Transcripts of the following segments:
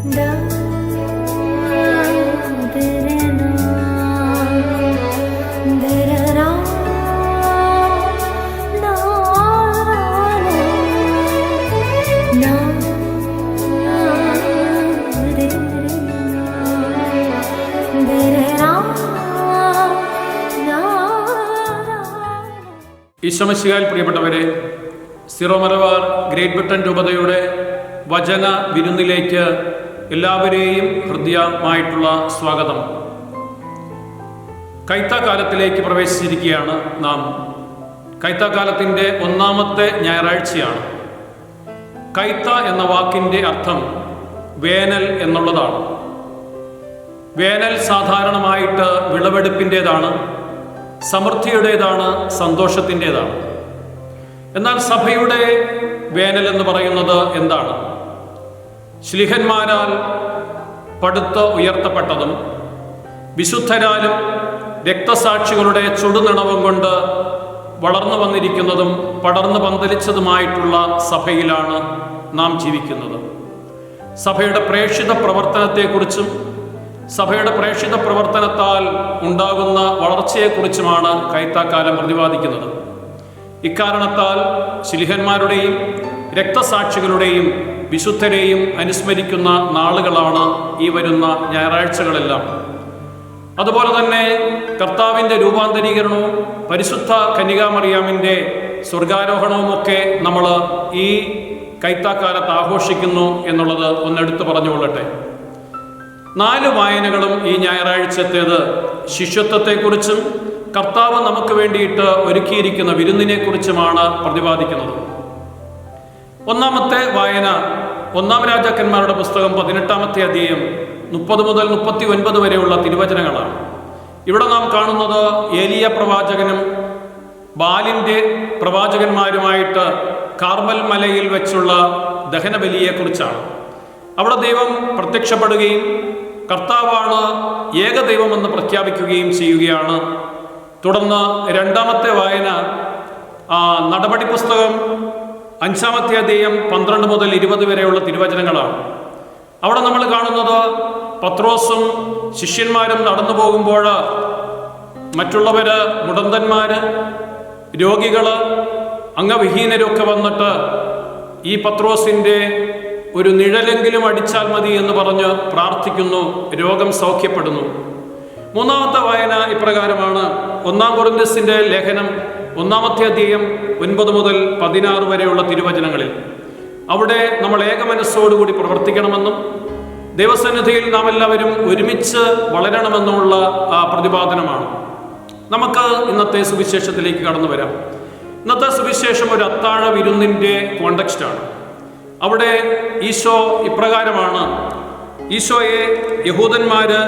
ഈശോമിശിഹായിൽ പ്രിയപ്പെട്ടവരെ, Syro Malabar great Britain രൂപതയുടെ വചന വിരുന്നിലേക്ക് എല്ലാവരെയും ഹൃദ്യമായിട്ടുള്ള സ്വാഗതം. കൈത്താക്കാലത്തിലേക്ക് പ്രവേശിച്ചിരിക്കുകയാണ് നാം. കൈത്താക്കാലത്തിൻ്റെ ഒന്നാമത്തെ ഞായറാഴ്ചയാണ്. കൈത്ത എന്ന വാക്കിൻ്റെ അർത്ഥം വേനൽ എന്നുള്ളതാണ്. വേനൽ സാധാരണമായിട്ട് വിളവെടുപ്പിൻ്റേതാണ്, സമൃദ്ധിയുടേതാണ്, സന്തോഷത്തിൻ്റെതാണ്. എന്നാൽ സഭയുടെ വേനൽ എന്ന് പറയുന്നത് എന്താണ്? ശ്ലീഹന്മാരാൽ പടുത്ത് ഉയർത്തപ്പെട്ടതും വിശുദ്ധരാലും രക്തസാക്ഷികളുടെ ചുടുനിണവും കൊണ്ട് വളർന്നു വന്നിരിക്കുന്നതും പടർന്നു പന്തലിച്ചതുമായിട്ടുള്ള സഭയിലാണ് നാം ജീവിക്കുന്നത്. സഭയുടെ പ്രേക്ഷിത പ്രവർത്തനത്തെക്കുറിച്ചും സഭയുടെ പ്രേക്ഷിത പ്രവർത്തനത്താൽ ഉണ്ടാകുന്ന വളർച്ചയെക്കുറിച്ചുമാണ് കൈത്താക്കാലം പ്രതിപാദിക്കുന്നത്. ഇക്കാരണത്താൽ ശ്ലീഹന്മാരുടെയും രക്തസാക്ഷികളുടെയും വിശുദ്ധരെയും അനുസ്മരിക്കുന്ന നാളുകളാണ് ഈ വരുന്ന ഞായറാഴ്ചകളെല്ലാം. അതുപോലെ തന്നെ കർത്താവിൻ്റെ രൂപാന്തരീകരണവും പരിശുദ്ധ കന്യകാമറിയാമിൻ്റെ സ്വർഗാരോഹണവുമൊക്കെ നമ്മൾ ഈ കൈത്താക്കാലത്ത് ആഘോഷിക്കുന്നു എന്നുള്ളത് ഒന്നെടുത്ത് പറഞ്ഞുകൊള്ളട്ടെ. 4 വായനകളും ഈ ഞായറാഴ്ചത്തേത് ശിഷ്യത്വത്തെക്കുറിച്ചും കർത്താവ് നമുക്ക് വേണ്ടിയിട്ട് ഒരുക്കിയിരിക്കുന്ന വിരുന്നിനെക്കുറിച്ചുമാണ് പ്രതിപാദിക്കുന്നത്. ഒന്നാമത്തെ വായന 1 രാജാക്കന്മാരുടെ പുസ്തകം 18-ാമത്തെ അധ്യായം 30 മുതൽ 39 വരെയുള്ള തിരുവചനങ്ങളാണ്. ഇവിടെ നാം കാണുന്നത് ഏലിയ പ്രവാചകനും ബാലിൻ്റെ പ്രവാചകന്മാരുമായിട്ട് കാർമൽ മലയിൽ വെച്ചുള്ള ദഹനബലിയെക്കുറിച്ചാണ്. അവിടെ ദൈവം പ്രത്യക്ഷപ്പെടുകയും കർത്താവാണ് ഏകദൈവമെന്ന് പ്രഖ്യാപിക്കുകയും ചെയ്യുകയാണ്. തുടർന്ന് 2ാമത്തെ വായന നടപടി പുസ്തകം 5-ാമത്തെ അധ്യായം 12 മുതൽ 20 വരെയുള്ള തിരുവചനങ്ങളാണ്. അവിടെ നമ്മൾ കാണുന്നത് പത്രോസും ശിഷ്യന്മാരും നടന്നു പോകുമ്പോൾ മറ്റുള്ളവര്, മുടന്തന്മാര്, രോഗികള്, അംഗവിഹീനരൊക്കെ വന്നിട്ട് ഈ പത്രോസിൻ്റെ ഒരു നിഴലെങ്കിലും അടിച്ചാൽ മതി എന്ന് പറഞ്ഞ് പ്രാർത്ഥിക്കുന്നു. രോഗം സൗഖ്യപ്പെടുന്നു. 3ാമത്തെ വായന ഇപ്രകാരമാണ്. 1 കൊരിന്ത്യസിൻ്റെ ലേഖനം 1-ാമത്തെ അധ്യായം 9 മുതൽ 16 വരെയുള്ള തിരുവചനങ്ങളിൽ അവിടെ നമ്മൾ ഏകമനസ്സോടുകൂടി പ്രവർത്തിക്കണമെന്നും ദൈവസന്നിധിയിൽ നാം എല്ലാവരും ഒരുമിച്ച് വളരണമെന്നുമുള്ള പ്രതിപാദനമാണ്. നമുക്ക് ഇന്നത്തെ സുവിശേഷത്തിലേക്ക് കടന്നു വരാം. ഇന്നത്തെ സുവിശേഷം ഒരു അത്താഴ വിരുന്നിൻ്റെ കോണ്ടക്സ്റ്റാണ്. അവിടെ ഈശോ ഇപ്രകാരമാണ്. ഈശോയെ യഹൂദന്മാര്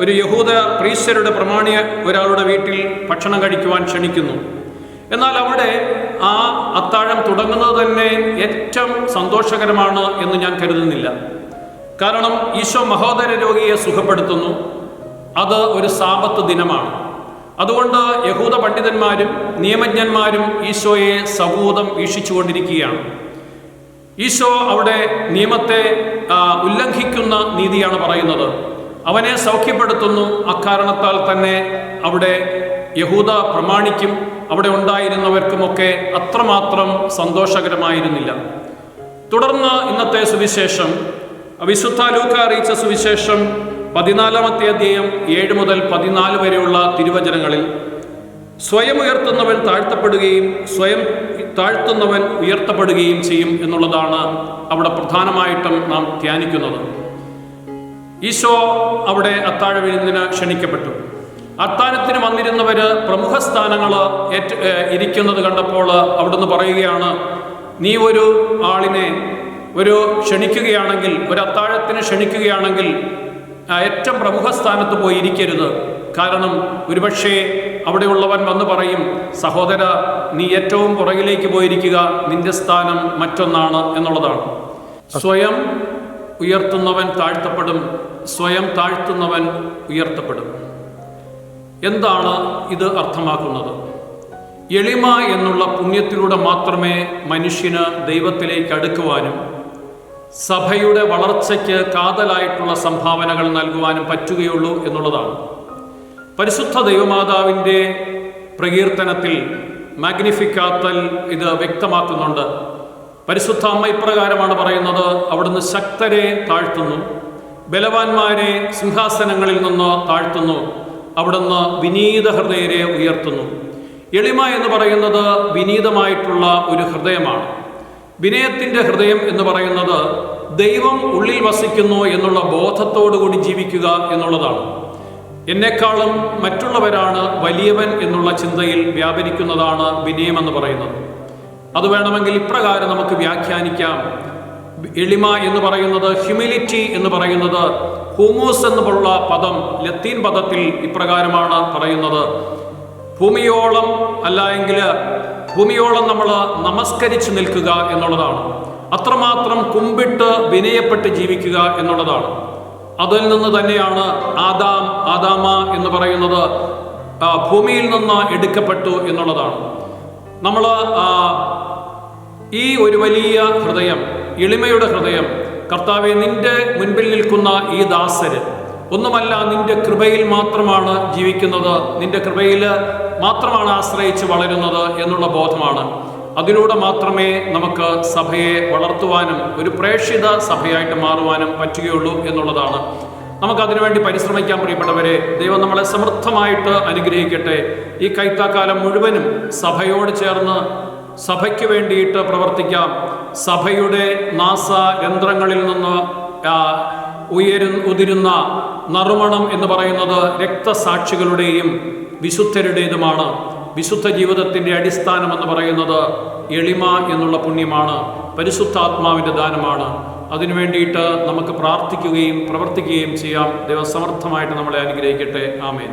ഒരു യഹൂദ പ്രീശ്വരുടെ പ്രമാണിയ ഒരാളുടെ വീട്ടിൽ ഭക്ഷണം കഴിക്കുവാൻ ക്ഷണിക്കുന്നു. എന്നാൽ അവിടെ ആ അത്താഴം തുടങ്ങുന്നത് തന്നെ ഏറ്റവും സന്തോഷകരമാണ് എന്ന് ഞാൻ കരുതുന്നില്ല. കാരണം ഈശോ മഹോദര രോഗിയെ സുഖപ്പെടുത്തുന്നു. അത് ഒരു സാബത്ത് ദിനമാണ്. അതുകൊണ്ട് യഹൂദ പണ്ഡിതന്മാരും നിയമജ്ഞന്മാരും ഈശോയെ സകൂതം വീക്ഷിച്ചുകൊണ്ടിരിക്കുകയാണ്. ഈശോ അവിടെ നിയമത്തെ ഉല്ലംഘിക്കുന്ന നീതിയാണ് പറയുന്നത്. അവനെ സൗഖ്യപ്പെടുത്തുന്നു. അക്കാരണത്താൽ തന്നെ അവിടെ യഹൂദ പ്രമാണിക്കും അവിടെ ഉണ്ടായിരുന്നവർക്കുമൊക്കെ അത്രമാത്രം സന്തോഷകരമായിരുന്നില്ല. തുടർന്ന് ഇന്നത്തെ സുവിശേഷം വിശുദ്ധ ലൂക്ക അറിയിച്ച സുവിശേഷം 14-ാമത്തെ അധ്യായം 7 മുതൽ 14 വരെയുള്ള തിരുവചനങ്ങളിൽ സ്വയം ഉയർത്തുന്നവൻ താഴ്ത്തപ്പെടുകയും സ്വയം താഴ്ത്തുന്നവൻ ഉയർത്തപ്പെടുകയും ചെയ്യും എന്നുള്ളതാണ് അവിടെ പ്രധാനമായിട്ടും നാം ധ്യാനിക്കുന്നത്. ഈശോ അവിടെ അത്താഴ വിരുന്നിന് ക്ഷണിക്കപ്പെട്ടു. അത്താഴത്തിന് വന്നിരുന്നവര് പ്രമുഖ സ്ഥാനങ്ങൾ ഇരിക്കുന്നത് കണ്ടപ്പോൾ അവിടുന്ന് പറയുകയാണ്, നീ ഒരു ആളിനെ ക്ഷണിക്കുകയാണെങ്കിൽ, ഒരു അത്താഴത്തിന് ക്ഷണിക്കുകയാണെങ്കിൽ ഏറ്റവും പ്രമുഖ സ്ഥാനത്ത് പോയി ഇരിക്കരുത്. കാരണം ഒരുപക്ഷെ അവിടെയുള്ളവൻ വന്ന് പറയും, സഹോദര നീ ഏറ്റവും പുറകിലേക്ക് പോയിരിക്കുക, നിന്റെ സ്ഥാനം മറ്റൊന്നാണ് എന്നുള്ളതാണ്. സ്വയം ഉയർത്തുന്നവൻ താഴ്ത്തപ്പെടും, സ്വയം താഴ്ത്തുന്നവൻ ഉയർത്തപ്പെടും. എന്താണ് ഇത് അർത്ഥമാക്കുന്നത്? എളിമ എന്നുള്ള പുണ്യത്തിലൂടെ മാത്രമേ മനുഷ്യന് ദൈവത്തിലേക്ക് അടുക്കുവാനും സഭയുടെ വളർച്ചയ്ക്ക് കാതലായിട്ടുള്ള സംഭാവനകൾ നൽകുവാനും പറ്റുകയുള്ളൂ എന്നുള്ളതാണ്. പരിശുദ്ധ ദൈവമാതാവിൻ്റെ പ്രകീർത്തനത്തിൽ മാഗ്നിഫിക്കാത്തൽ ഇത് വ്യക്തമാക്കുന്നുണ്ട്. പരിശുദ്ധ അമ്മ ഇപ്രകാരമാണ് പറയുന്നത്: അവിടുന്ന് ശക്തരെ താഴ്ത്തുന്നു, ബലവാന്മാരെ സിംഹാസനങ്ങളിൽ നിന്ന് താഴ്ത്തുന്നു, അവിടുന്ന് വിനീത ഹൃദയരെ ഉയർത്തുന്നു. എളിമ എന്ന് പറയുന്നത് വിനീതമായിട്ടുള്ള ഒരു ഹൃദയമാണ്. വിനയത്തിൻ്റെ ഹൃദയം എന്ന് പറയുന്നത് ദൈവം ഉള്ളിൽ വസിക്കുന്നു എന്നുള്ള ബോധത്തോടുകൂടി ജീവിക്കുക എന്നുള്ളതാണ്. എന്നെക്കാളും മറ്റുള്ളവരാണ് വലിയവൻ എന്നുള്ള ചിന്തയിൽ വ്യാപരിക്കുന്നതാണ് വിനയമെന്ന് പറയുന്നത്. അത് വേണമെങ്കിൽ ഇപ്രകാരം നമുക്ക് വ്യാഖ്യാനിക്കാം. എളിമ എന്ന് പറയുന്നത്, ഹ്യൂമിലിറ്റി എന്ന് പറയുന്നത്, ഹൂമോസ് എന്നുള്ള പദം ലത്തീൻ പദത്തിൽ ഇപ്രകാരമാണ് പറയുന്നത്: ഭൂമിയോളം അല്ല എങ്കിൽ ഭൂമിയോളം നമ്മൾ നമസ്കരിച്ച് നിൽക്കുക എന്നുള്ളതാണ്. അത്രമാത്രം കുമ്പിട്ട് വിനയപ്പെട്ട് ജീവിക്കുക എന്നുള്ളതാണ്. അതിൽ നിന്ന് തന്നെയാണ് ആദാമ എന്ന് പറയുന്നത് ഭൂമിയിൽ നിന്ന് എടുക്കപ്പെട്ടു എന്നുള്ളതാണ്. നമ്മൾ ഈ ഒരു വലിയ ഹൃദയം, എളിമയുടെ ഹൃദയം, കർത്താവെ, നിന്റെ മുൻപിൽ നിൽക്കുന്ന ഈ ദാസര് ഒന്നുമല്ല, നിന്റെ കൃപയിൽ മാത്രമാണ് ജീവിക്കുന്നത്, നിന്റെ കൃപയിൽ മാത്രമാണ് ആശ്രയിച്ച് വളരുന്നത് എന്നുള്ള ബോധമാണ്. അതിലൂടെ മാത്രമേ നമുക്ക് സഭയെ വളർത്തുവാനും ഒരു പ്രേക്ഷിത സഭയായിട്ട് മാറുവാനും പറ്റുകയുള്ളൂ എന്നുള്ളതാണ്. നമുക്കതിനുവേണ്ടി പരിശ്രമിക്കാൻ പ്രിയപ്പെട്ടവരെ. ദൈവം നമ്മളെ സമൃദ്ധമായിട്ട് അനുഗ്രഹിക്കട്ടെ. ഈ കൈത്താക്കാലം മുഴുവനും സഭയോട് ചേർന്ന് സഭയ്ക്ക് വേണ്ടിയിട്ട് പ്രവർത്തിക്കാം. സഭയുടെ നാസാരന്ധ്രങ്ങളിൽ നിന്ന് ഉതിരുന്ന നറുമണം എന്ന് പറയുന്നത് രക്തസാക്ഷികളുടെയും വിശുദ്ധരുടേതുമാണ്. വിശുദ്ധ ജീവിതത്തിൻ്റെ അടിസ്ഥാനം എന്ന് പറയുന്നത് എളിമ എന്നുള്ള പുണ്യമാണ്, പരിശുദ്ധാത്മാവിൻ്റെ ദാനമാണ്. അതിനു വേണ്ടിയിട്ട് നമുക്ക് പ്രാർത്ഥിക്കുകയും പ്രവർത്തിക്കുകയും ചെയ്യാം. ദൈവം സമർത്ഥമായിട്ട് നമ്മളെ അനുഗ്രഹിക്കട്ടെ. ആമേൻ.